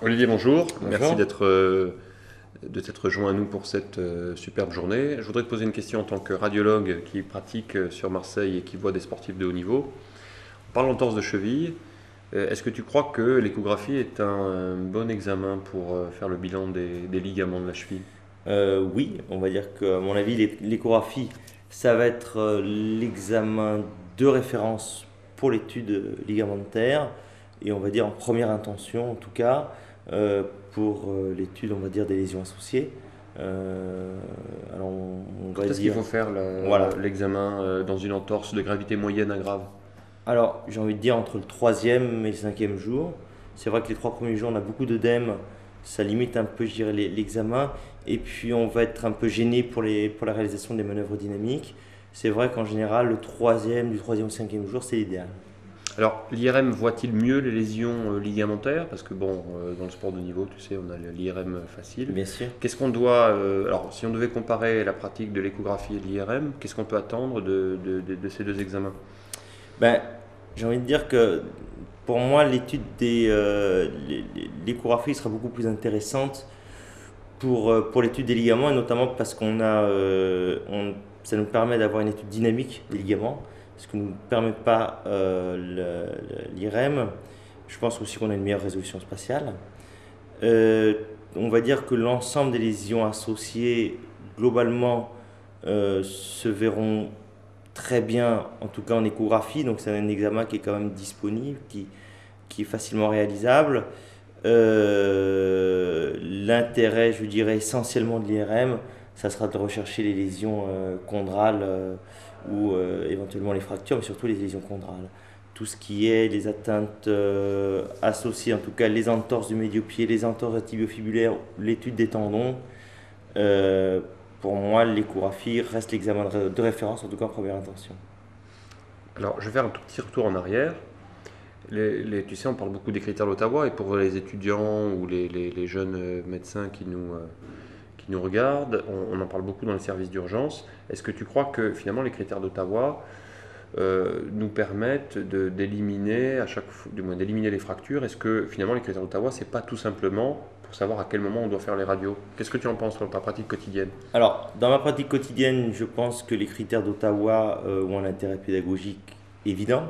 Olivier, bonjour. Merci Bonjour. de t'être joint à nous pour cette superbe journée. Je voudrais te poser une question en tant que radiologue qui pratique sur Marseille et qui voit des sportifs de haut niveau. En parlant de torse de cheville, est-ce que tu crois que l'échographie est un bon examen pour faire le bilan des ligaments de la cheville? Oui, on va dire que, à mon avis, l'échographie, ça va être l'examen de référence pour l'étude ligamentaire et on va dire en première intention, en tout cas, pour l'étude, on va dire, des lésions associées. Euh, alors, on va Quand est-ce qu'il dire, faut faire voilà. l'examen dans une entorse de gravité moyenne à grave? Alors, j'ai envie de dire entre le troisième et le cinquième jour. C'est vrai que les trois premiers jours, on a beaucoup d'œdème, ça limite un peu, je dirais, l'examen. Et puis, on va être un peu gêné pour la réalisation des manœuvres dynamiques. C'est vrai qu'en général, du troisième au cinquième jour, c'est l'idéal. Alors, l'IRM voit-il mieux les lésions ligamentaires? Parce que bon, dans le sport de niveau, tu sais, on a l'IRM facile. Bien sûr. Qu'est-ce qu'on doit, alors, si on devait comparer la pratique de l'échographie et de l'IRM, qu'est-ce qu'on peut attendre de ces deux examens? Ben, j'ai envie de dire que pour moi, l'étude l'échographie sera beaucoup plus intéressante pour l'étude des ligaments, et notamment parce ça nous permet d'avoir une étude dynamique des ligaments, ce que ne nous permet pas l'IRM. Je pense aussi qu'on a une meilleure résolution spatiale. Euh, on va dire que l'ensemble des lésions associées, globalement, se verront très bien, en tout cas en échographie, donc c'est un examen qui est quand même disponible, qui est facilement réalisable. L'intérêt, je dirais, essentiellement de l'IRM, ça sera de rechercher les lésions chondrales ou éventuellement les fractures, mais surtout les lésions chondrales. Tout ce qui est les atteintes associées, en tout cas les entorses du médio-pied, les entorses tibiofibulaires, l'étude des tendons, euh, pour moi, l'échographie reste l'examen de référence, en tout cas en première intention. Alors, je vais faire un tout petit retour en arrière. Tu sais, on parle beaucoup des critères d'Ottawa, et pour les étudiants ou les jeunes médecins qui nous regardent, on en parle beaucoup dans les services d'urgence. Est-ce que tu crois que finalement les critères d'Ottawa nous permettent d'éliminer à chaque fois, du moins d'éliminer les fractures? Est-ce que finalement les critères d'Ottawa, c'est pas tout simplement pour savoir à quel moment on doit faire les radios? Qu'est-ce que tu en penses dans ta pratique quotidienne? Alors, dans ma pratique quotidienne, je pense que les critères d'Ottawa ont un intérêt pédagogique évident,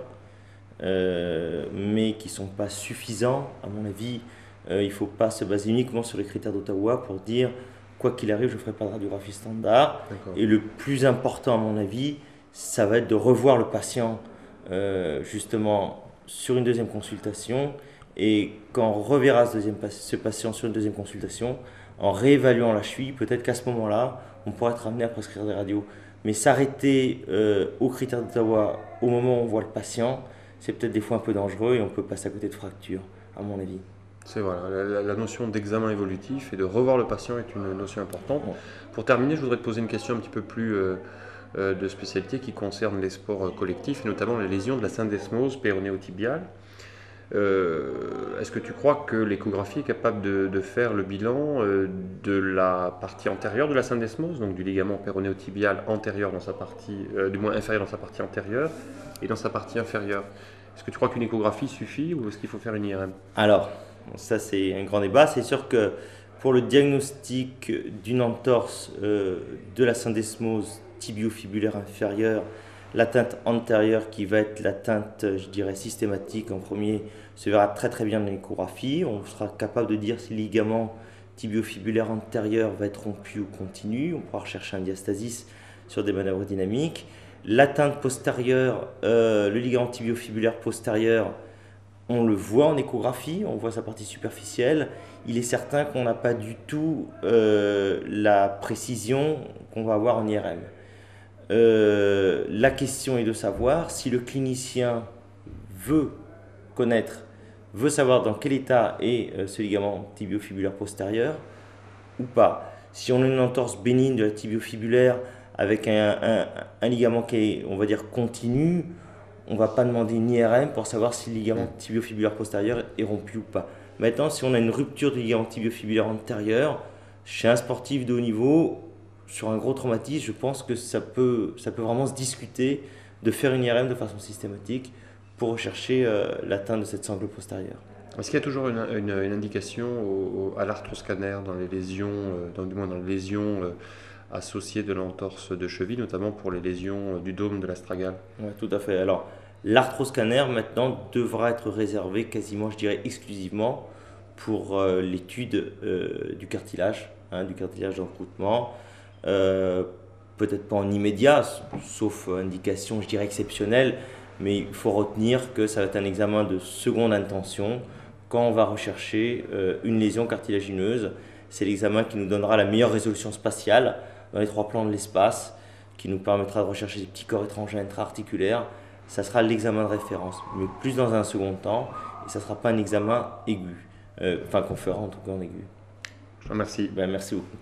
mais qui ne sont pas suffisants. À mon avis, il ne faut pas se baser uniquement sur les critères d'Ottawa pour dire, quoi qu'il arrive, je ne ferai pas de radiographie standard. D'accord. Et le plus important, à mon avis, ça va être de revoir le patient justement sur une deuxième consultation. Et quand on reverra ce patient sur une deuxième consultation, en réévaluant la cheville, peut-être qu'à ce moment-là, on pourra être amené à prescrire des radios. Mais s'arrêter aux critères d'Ottawa au moment où on voit le patient, c'est peut-être des fois un peu dangereux et on peut passer à côté de fractures, à mon avis. C'est voilà, la notion d'examen évolutif et de revoir le patient est une notion importante. Bon. Pour terminer, je voudrais te poser une question un petit peu plus de spécialité qui concerne les sports collectifs et notamment les lésions de la syndesmose péronéotibiale. Est-ce que tu crois que l'échographie est capable de faire le bilan de la partie antérieure de la syndesmose, donc du ligament péronéotibial antérieur dans sa partie, du moins inférieur dans sa partie antérieure et dans sa partie inférieure? Est-ce que tu crois qu'une échographie suffit ou est-ce qu'il faut faire une IRM? Alors, ça c'est un grand débat. C'est sûr que pour le diagnostic d'une entorse de la syndesmose tibiofibulaire inférieure, l'atteinte antérieure qui va être l'atteinte, je dirais, systématique en premier, se verra très très bien dans l'échographie. On sera capable de dire si le ligament tibiofibulaire antérieur va être rompu ou continu. On pourra rechercher un diastasis sur des manœuvres dynamiques. L'atteinte postérieure, le ligament tibiofibulaire postérieur, on le voit en échographie, on voit sa partie superficielle. Il est certain qu'on n'a pas du tout la précision qu'on va avoir en IRM. La question est de savoir si le clinicien veut connaître, veut savoir dans quel état est ce ligament tibiofibulaire postérieur ou pas. Si on a une entorse bénigne de la tibiofibulaire avec un ligament qui est, on va dire, continu, on ne va pas demander une IRM pour savoir si le ligament tibiofibulaire postérieur est rompu ou pas. Maintenant, si on a une rupture du ligament tibiofibulaire antérieur, chez un sportif de haut niveau, sur un gros traumatisme, je pense que ça peut vraiment se discuter de faire une IRM de façon systématique pour rechercher l'atteinte de cette sangle postérieure. Est-ce qu'il y a toujours une indication à l'arthroscanner dans les lésions, du moins dans les lésions associées de l'entorse de cheville, notamment pour les lésions du dôme de l'astragale? Oui, tout à fait. Alors, l'arthroscanner maintenant devra être réservé quasiment, je dirais, exclusivement pour l'étude du cartilage d'encroûtement. Peut-être pas en immédiat, sauf indication, je dirais, exceptionnelle, mais il faut retenir que ça va être un examen de seconde intention quand on va rechercher une lésion cartilagineuse. C'est l'examen qui nous donnera la meilleure résolution spatiale dans les 3 plans de l'espace, qui nous permettra de rechercher des petits corps étrangers intra-articulaires. Ça sera l'examen de référence, mais plus dans un second temps, et ça ne sera pas un examen aigu, qu'on fera en tout cas en aigu. Je vous remercie. Merci beaucoup.